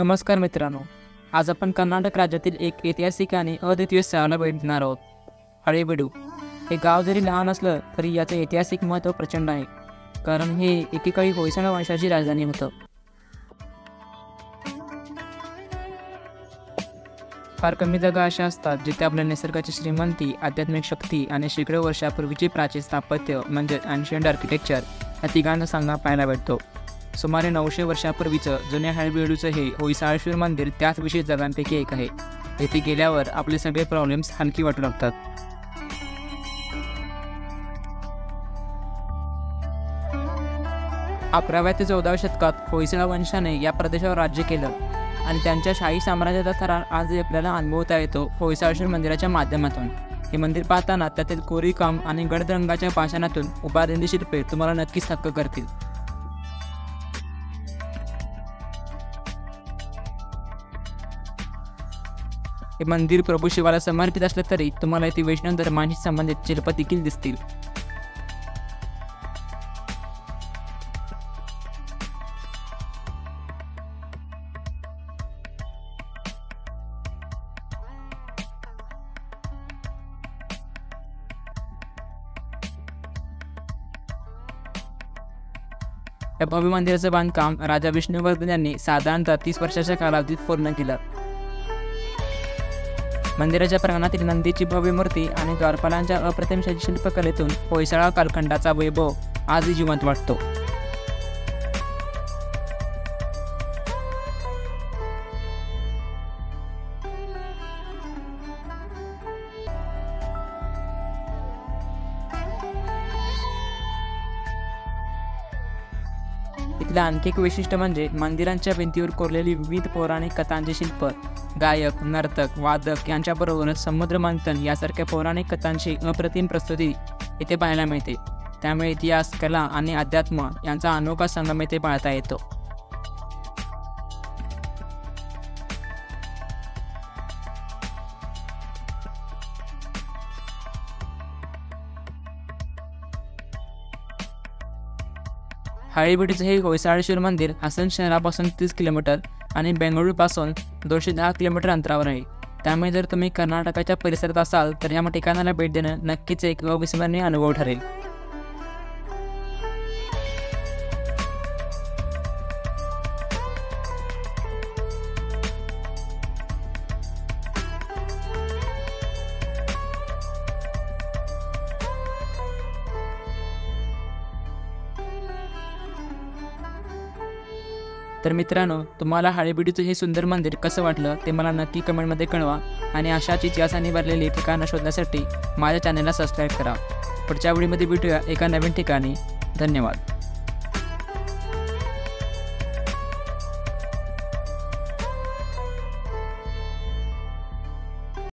नमस्कार मित्रांनो, आज आपण कर्नाटक राज्यातील एक ऐतिहासिक आणि अद्वितीय स्थळाला भेट देणार आहोत. हळेबीडू हे गाव जरी लहान असलं तरी याचे ऐतिहासिक महत्त्व प्रचंड आहे, कारण हे एकेकाळी होयसळ वंशाची राजधानी होतं. फार कमी जागा अशा असतात जिथे आपल्या निसर्गाची श्रीमंती, आध्यात्मिक शक्ती आणि शेकडो वर्षापूर्वीचे प्राचीन स्थापत्य म्हणजे एन्शियंट आर्किटेक्चर या तिघांचा सांगा पाहायला भेटतो. सुमारे 900 वर्षापूर्वीचं जुन्या हळेबीडूचं हे होयसाळेश्वर मंदिर त्याच विशेष जागांपैकी एक आहे. येथे गेल्यावर आपले सगळे प्रॉब्लेम्स हलकी वाटू लागतात. अकराव्या ते 14व्या शतकात होयसळ वंशाने या प्रदेशावर राज्य केलं आणि त्यांच्या शाही साम्राज्याचा थरार आज आपल्याला अनुभवता येतो होयसाळेश्वर मंदिराच्या माध्यमातून. हे मंदिर पाहताना त्यातील कोरीवकाम आणि गडद रंगाच्या पाषाणातून उभारलेली शिल्पे तुम्हाला नक्कीच थक्क करतील. हे मंदिर प्रभू शिवाला समर्पित असले तरी तुम्हाला येथे वैष्णव धर्माशी संबंधित शिल्प देखील दिसतील. या भव्य मंदिराचं बांधकाम राजा विष्णुवर्धन यांनी साधारणतः 30 वर्षाच्या कालावधीत पूर्ण केलं. मंदिराच्या प्रांगणातील नंदीची भव्य मूर्ती आणि द्वारपालांच्या अप्रतिम शिल्पकलेतून होयसळा कालखंडाचा वैभव आजही जिवंत वाटतो. इथलं आणखी एक वैशिष्ट्य म्हणजे मंदिरांच्या भिंतीवर कोरलेली विविध पौराणिक कथांची शिल्प. गायक, नर्तक, वादक यांच्याबरोबरच समुद्र मंथन यासारख्या पौराणिक कथांची अप्रतिम प्रस्तुती इथे पाहायला मिळते. त्यामुळे इतिहास, कला आणि अध्यात्म यांचा अनोखा संगम इथे पाहता येतो. हळेबीडूचे हे होयसाळेश्वर मंदिर हासन शहरापासून 30 किलोमीटर आणि बेंगळुरूपासून 210 किलोमीटर अंतरावर आहे. त्यामुळे जर तुम्ही कर्नाटकाच्या परिसरात असाल तर या ठिकाणाला भेट देणं नक्कीच एक अविस्मरणीय अनुभव ठरेल. तर मित्रांनो, तुम्हाला हळेबीडूचं हे सुंदर मंदिर कसं वाटलं ते मला नक्की कमेंटमध्ये कळवा आणि अशाच इतिहासाने भरलेली ठिकाणं शोधण्यासाठी माझ्या चॅनलला सबस्क्राईब करा. पुढच्या व्हिडिओमध्ये भेटूया एका नवीन ठिकाणी. धन्यवाद.